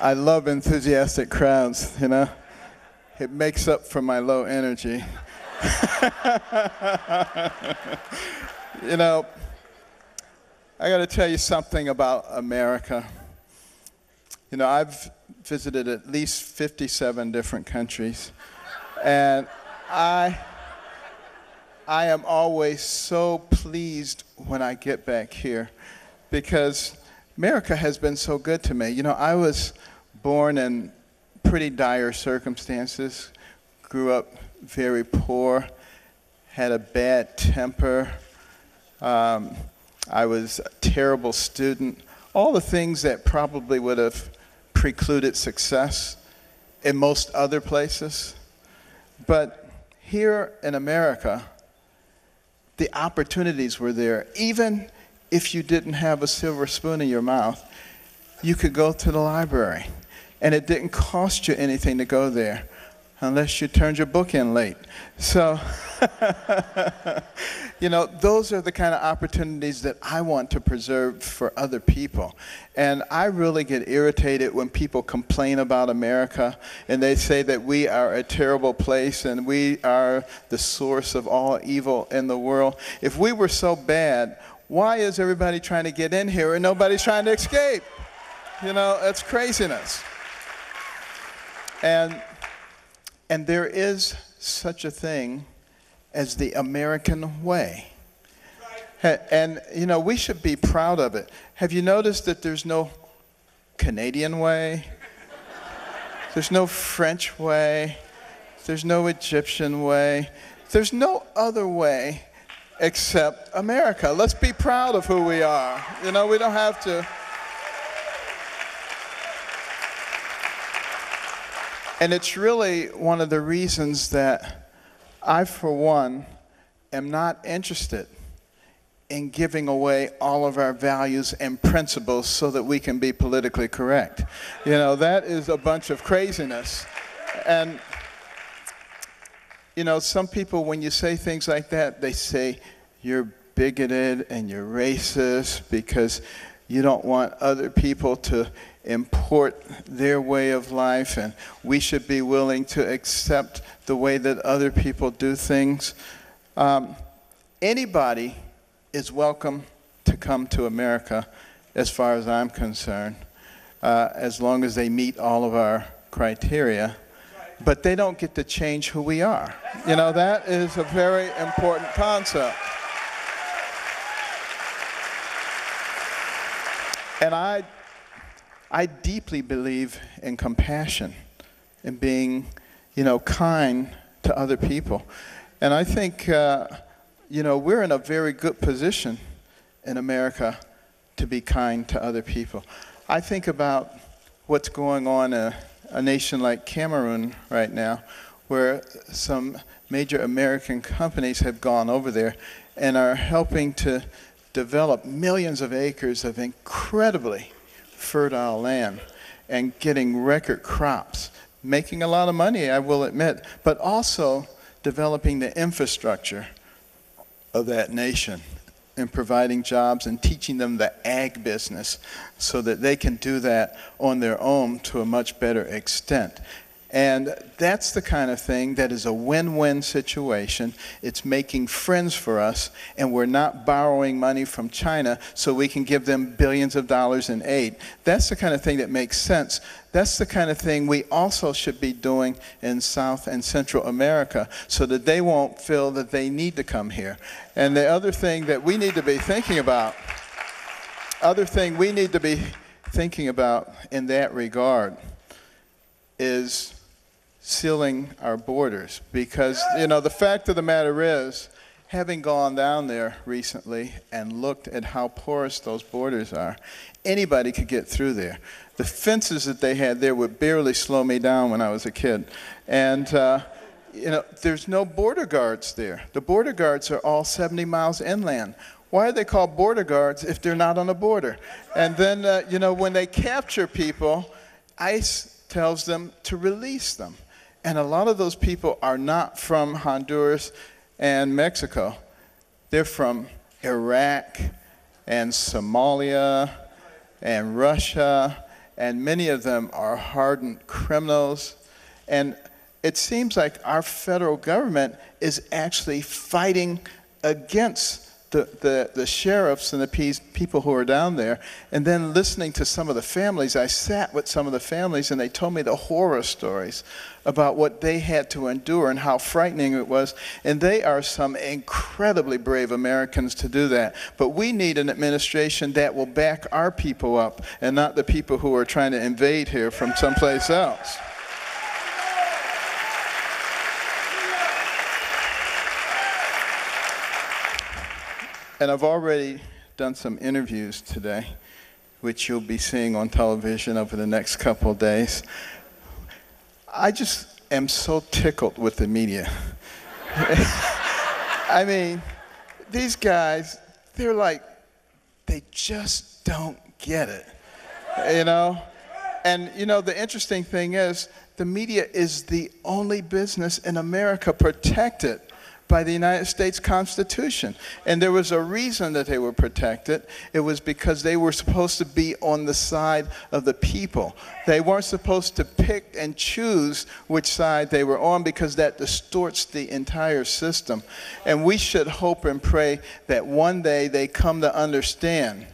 I love enthusiastic crowds, you know? It makes up for my low energy. You know, I got to tell you something about America. You know, I've visited at least 57 different countries, and I am always so pleased when I get back here because America has been so good to me. You know, I was born in pretty dire circumstances, grew up very poor, had a bad temper, I was a terrible student, all the things that probably would have precluded success in most other places. But here in America, the opportunities were there. Even if you didn't have a silver spoon in your mouth, you could go to the library. And it didn't cost you anything to go there unless you turned your book in late. So, you know, those are the kind of opportunities that I want to preserve for other people. And I really get irritated when people complain about America and they say that we are a terrible place and we are the source of all evil in the world. If we were so bad, why is everybody trying to get in here and nobody's trying to escape? You know, that's craziness. And there is such a thing as the American way. And, you know, we should be proud of it. Have you noticed that there's no Canadian way? There's no French way. There's no Egyptian way. There's no other way except America. Let's be proud of who we are. You know, we don't have to. And it's really one of the reasons that I, for one, am not interested in giving away all of our values and principles so that we can be politically correct. You know, that is a bunch of craziness. And, you know, some people, when you say things like that, they say you're bigoted and you're racist because you don't want other people to import their way of life, and we should be willing to accept the way that other people do things. Anybody is welcome to come to America, as far as I'm concerned, as long as they meet all of our criteria. But they don't get to change who we are. You know, that is a very important concept. And I deeply believe in compassion and being, you know, kind to other people. And I think, you know, we're in a very good position in America to be kind to other people. I think about what's going on in a nation like Cameroon right now, where some major American companies have gone over there and are helping to develop millions of acres of incredibly fertile land and getting record crops, making a lot of money, I will admit, but also developing the infrastructure of that nation and providing jobs and teaching them the ag business so that they can do that on their own to a much better extent. And that's the kind of thing that is a win-win situation. It's making friends for us, and we're not borrowing money from China so we can give them billions of dollars in aid. That's the kind of thing that makes sense. That's the kind of thing we also should be doing in South and Central America so that they won't feel that they need to come here. And the other thing that we need to be thinking about, in that regard is sealing our borders, because, you know, the fact of the matter is, having gone down there recently and looked at how porous those borders are, anybody could get through there. The fences that they had there would barely slow me down when I was a kid. And, you know, there's no border guards there. The border guards are all 70 miles inland. Why are they called border guards if they're not on the border? And then, you know, when they capture people, ICE tells them to release them. And a lot of those people are not from Honduras and Mexico. They're from Iraq and Somalia and Russia and many of them are hardened criminals. And it seems like our federal government is actually fighting against the sheriffs and the people who are down there. And then listening to some of the families, I sat with some of the families and they told me the horror stories about what they had to endure and how frightening it was. And they are some incredibly brave Americans to do that. But we need an administration that will back our people up and not the people who are trying to invade here from someplace else. And I've already done some interviews today, which you'll be seeing on television over the next couple of days. I just am so tickled with the media. I mean, these guys, they're like, they just don't get it, you know? And, you know, the interesting thing is, the media is the only business in America protected by the United States Constitution. And there was a reason that they were protected. It was because they were supposed to be on the side of the people. They weren't supposed to pick and choose which side they were on, because that distorts the entire system. And we should hope and pray that one day they come to understand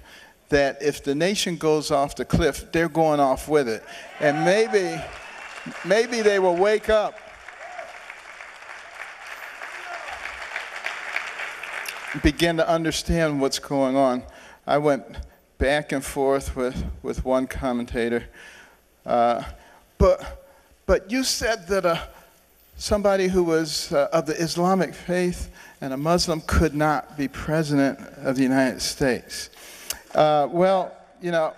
that if the nation goes off the cliff, they're going off with it. And maybe they will wake up begin to understand what's going on. I went back and forth with one commentator, but you said that somebody who was of the Islamic faith and a Muslim could not be president of the United States. Well, you know,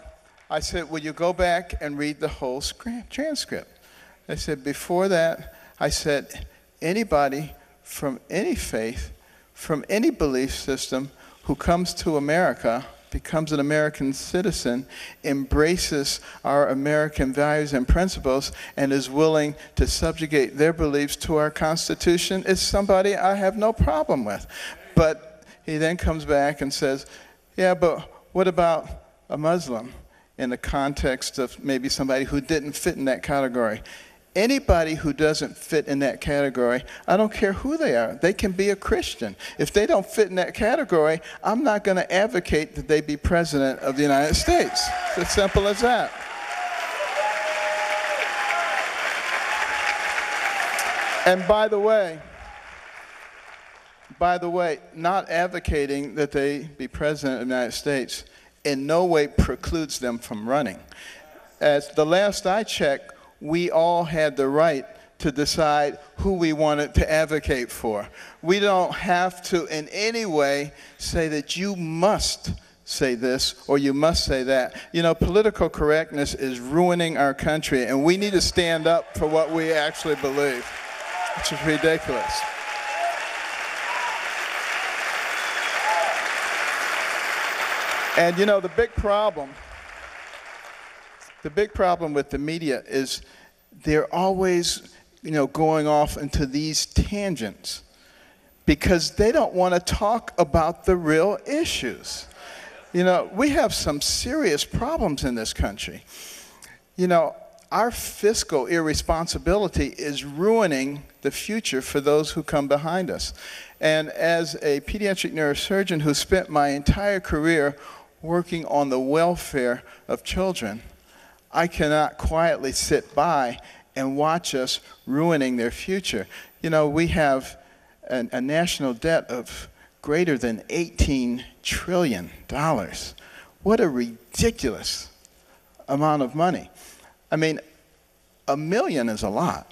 I said, will you go back and read the whole transcript? I said, before that, I said, anybody from any faith, from any belief system, who comes to America, becomes an American citizen, embraces our American values and principles, and is willing to subjugate their beliefs to our Constitution, is somebody I have no problem with. But he then comes back and says, yeah, but what about a Muslim in the context of maybe somebody who didn't fit in that category? Anybody who doesn't fit in that category, I don't care who they are, they can be a Christian. If they don't fit in that category, I'm not going to advocate that they be president of the United States. It's as simple as that. And by the way, not advocating that they be president of the United States in no way precludes them from running. As the last I checked, we all had the right to decide who we wanted to advocate for. We don't have to in any way say that you must say this or you must say that. You know, political correctness is ruining our country, and we need to stand up for what we actually believe, which is ridiculous. And you know, the big problem with the media is they're always, you know, going off into these tangents because they don't want to talk about the real issues. You know, we have some serious problems in this country. You know, our fiscal irresponsibility is ruining the future for those who come behind us. And as a pediatric neurosurgeon who spent my entire career working on the welfare of children, I cannot quietly sit by and watch us ruining their future. You know, we have a national debt of greater than $18 trillion. What a ridiculous amount of money. I mean, $1 million is a lot.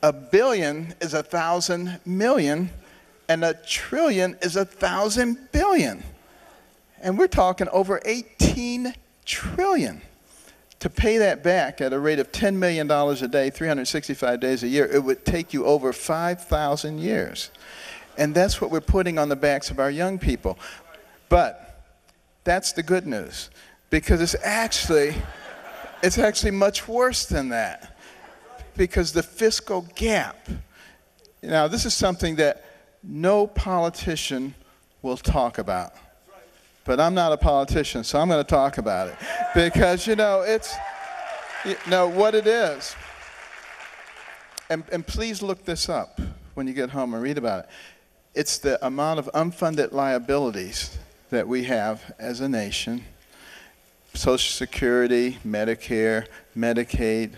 $1 billion is 1,000 million, and $1 trillion is 1,000 billion. And we're talking over 18 trillion. To pay that back at a rate of $10 million a day, 365 days a year, it would take you over 5,000 years. And that's what we're putting on the backs of our young people. But that's the good news, because it's actually much worse than that, because the fiscal gap. Now, this is something that no politician will talk about. But I'm not a politician, so I'm going to talk about it. Because, it's, what it is. And please look this up when you get home and read about it. It's the amount of unfunded liabilities that we have as a nation. Social Security, Medicare, Medicaid,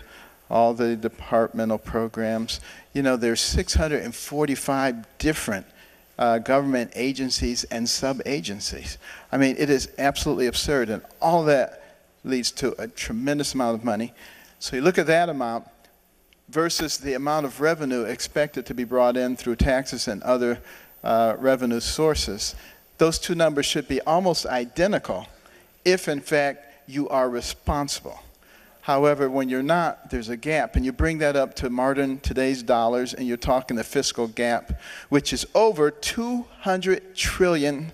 all the departmental programs. There's 645 different government agencies and sub-agencies. I mean, it is absolutely absurd, and all that leads to a tremendous amount of money. So you look at that amount versus the amount of revenue expected to be brought in through taxes and other revenue sources. Those two numbers should be almost identical if, in fact, you are responsible. However, when you're not, there's a gap, and you bring that up to today's dollars, and you're talking the fiscal gap, which is over $200 trillion.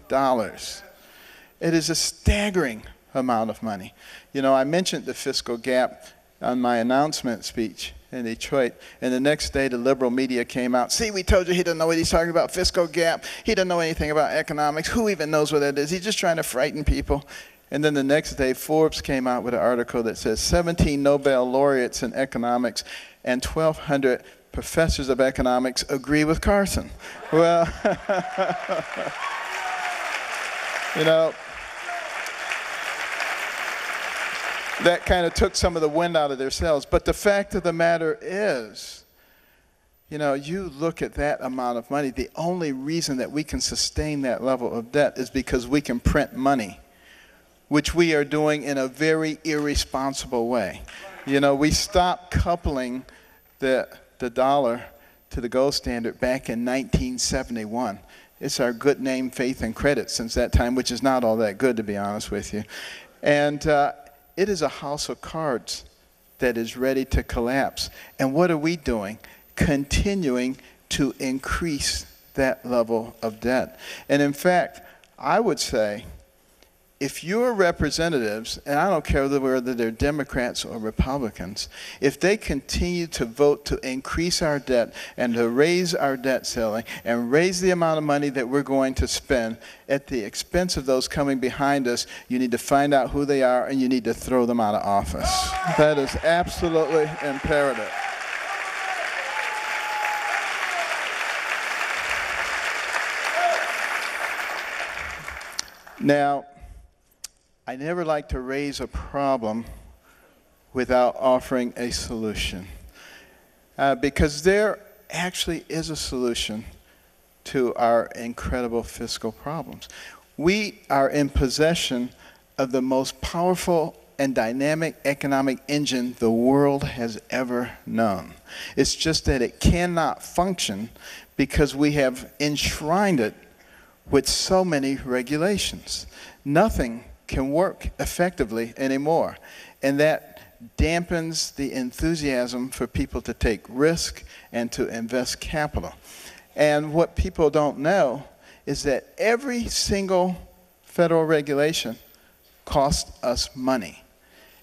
It is a staggering amount of money. I mentioned the fiscal gap on my announcement speech in Detroit, and the next day the liberal media came out. See, we told you he doesn't know what he's talking about, fiscal gap. He doesn't know anything about economics. Who even knows what that is? He's just trying to frighten people. And then the next day, Forbes came out with an article that says 17 Nobel laureates in economics and 1,200 professors of economics agree with Carson. Well, that kind of took some of the wind out of their sails. But the fact of the matter is, you look at that amount of money, the only reason that we can sustain that level of debt is because we can print money, which we are doing in a very irresponsible way. We stopped coupling the dollar to the gold standard back in 1971. It's our good name, faith, and credit since that time, which is not all that good, to be honest with you. And it is a house of cards that is ready to collapse. And what are we doing? Continuing to increase that level of debt. And in fact, I would say, if your representatives, and I don't care whether they're Democrats or Republicans, if they continue to vote to increase our debt and to raise our debt ceiling and raise the amount of money that we're going to spend at the expense of those coming behind us, you need to find out who they are and you need to throw them out of office. That is absolutely imperative. Now, I never like to raise a problem without offering a solution, because there actually is a solution to our incredible fiscal problems. We are in possession of the most powerful and dynamic economic engine the world has ever known. It's just that it cannot function because we have enshrined it with so many regulations. Nothing can work effectively anymore, and that dampens the enthusiasm for people to take risk and to invest capital. And what people don't know is that every single federal regulation costs us money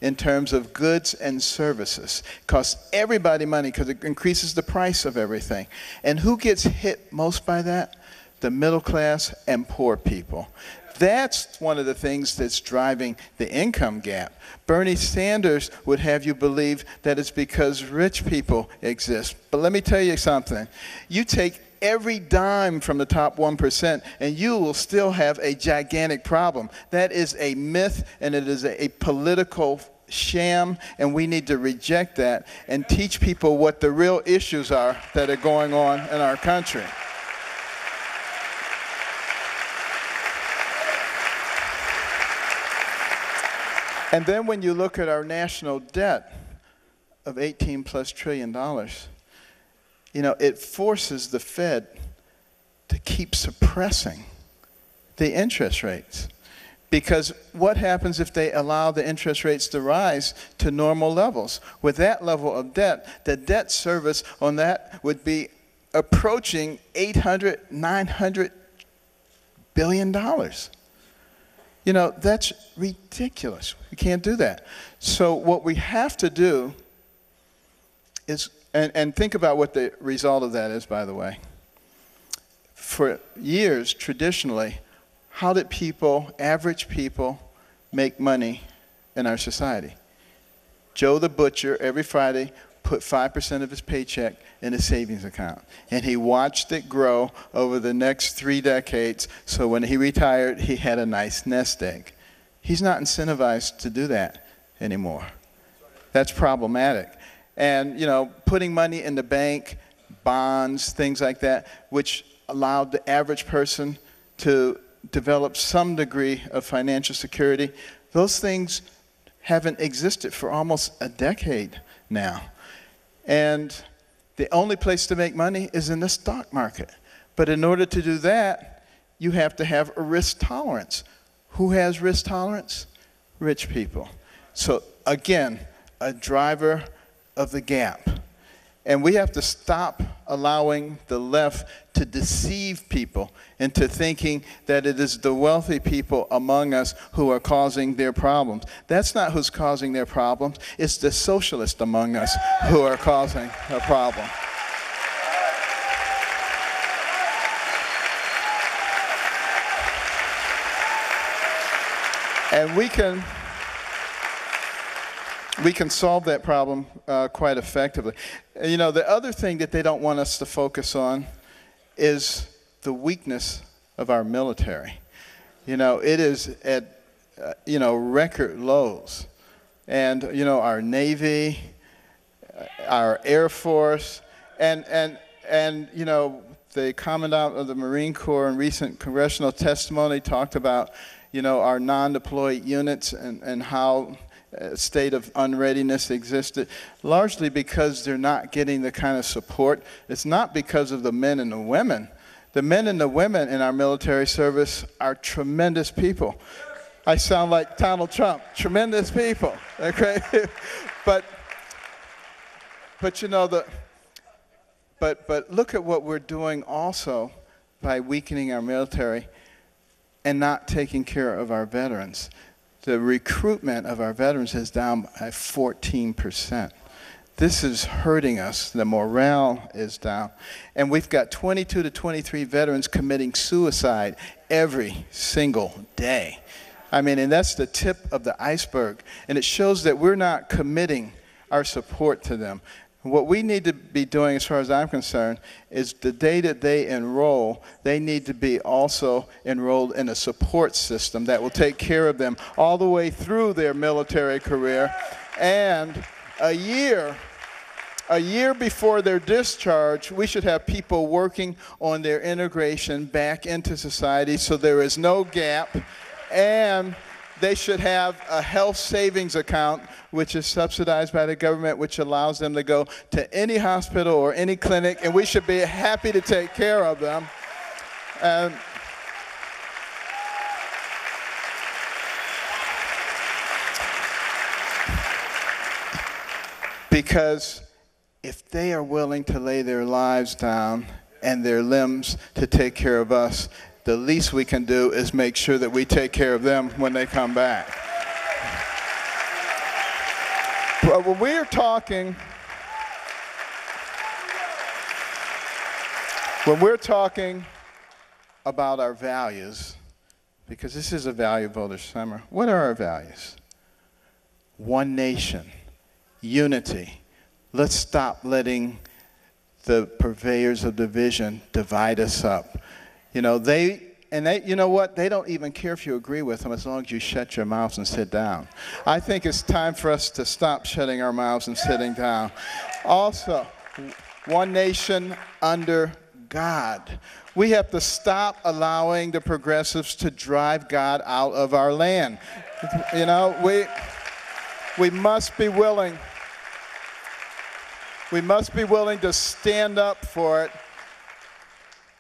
in terms of goods and services. It costs everybody money because it increases the price of everything. And who gets hit most by that? The middle class and poor people. That's one of the things that's driving the income gap. Bernie Sanders would have you believe that it's because rich people exist. But let me tell you something. You take every dime from the top 1% and you will still have a gigantic problem. That is a myth, and it is a political sham, and we need to reject that and teach people what the real issues are that are going on in our country. And then when you look at our national debt of $18+ trillion, it forces the Fed to keep suppressing the interest rates. Because what happens if they allow the interest rates to rise to normal levels? With that level of debt, the debt service on that would be approaching $800, $900 billion. That's ridiculous. We can't do that. So what we have to do is, and think about what the result of that is, by the way. For years, traditionally, how did people, average people, make money in our society. Joe the butcher, every Friday, put 5% of his paycheck in a savings account. And he watched it grow over the next 3 decades, so when he retired, he had a nice nest egg. He's not incentivized to do that anymore. That's problematic. And, you know, putting money in the bank, bonds, things like that, which allowed the average person to develop some degree of financial security, those things haven't existed for almost a decade now. And the only place to make money is in the stock market. But in order to do that, you have to have a risk tolerance. Who has risk tolerance? Rich people. So again, a driver of the gap. And we have to stop allowing the left to deceive people into thinking that it is the wealthy people among us who are causing their problems. That's not who's causing their problems. It's the socialists among us who are causing a problem. And we can solve that problem quite effectively. You know, the other thing that they don't want us to focus on is the weakness of our military. You know, it is at, record lows. And, you know, our Navy, our Air Force, and you know, the Commandant of the Marine Corps in recent congressional testimony talked about, you know, our non-deployed units and how state of unreadiness existed, largely because they're not getting the kind of support. It's not because of the men and the women. The men and the women in our military service are tremendous people. I sound like Donald Trump, tremendous people, okay? but you know, but look at what we're doing also by weakening our military and not taking care of our veterans. The recruitment of our veterans is down by 14%. This is hurting us. The morale is down. And we've got 22 to 23 veterans committing suicide every single day. I mean, and that's the tip of the iceberg. And it shows that we're not committing our support to them. What we need to be doing, as far as I'm concerned, is the day that they enroll, they need to be also enrolled in a support system that will take care of them all the way through their military career. And a year before their discharge, we should have people working on their integration back into society so there is no gap. And they should have a health savings account, which is subsidized by the government, which allows them to go to any hospital or any clinic, and we should be happy to take care of them. Because if they are willing to lay their lives down and their limbs to take care of us, the least we can do is make sure that we take care of them when they come back. But when we're talking about our values, because this is a value builder summer, what are our values? One nation, unity. Let's stop letting the purveyors of division divide us up. You know, you know what? They don't even care if you agree with them as long as you shut your mouths and sit down. I think it's time for us to stop shutting our mouths and sitting down. Also, one nation under God. We have to stop allowing the progressives to drive God out of our land. You know, we must be willing. We must be willing to stand up for it.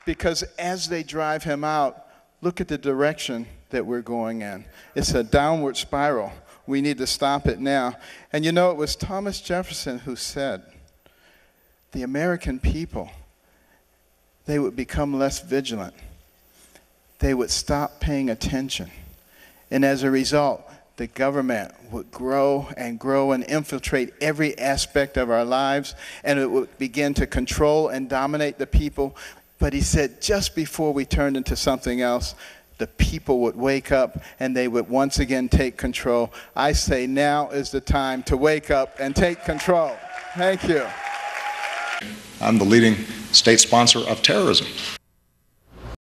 Because as they drive him out, look at the direction that we're going in. It's a downward spiral. We need to stop it now. And you know, it was Thomas Jefferson who said, the American people, they would become less vigilant. They would stop paying attention. And as a result, the government would grow and grow and infiltrate every aspect of our lives, and it would begin to control and dominate the people. But he said, just before we turned into something else, the people would wake up and they would once again take control. I say now is the time to wake up and take control. Thank you. I'm the leading state sponsor of terrorism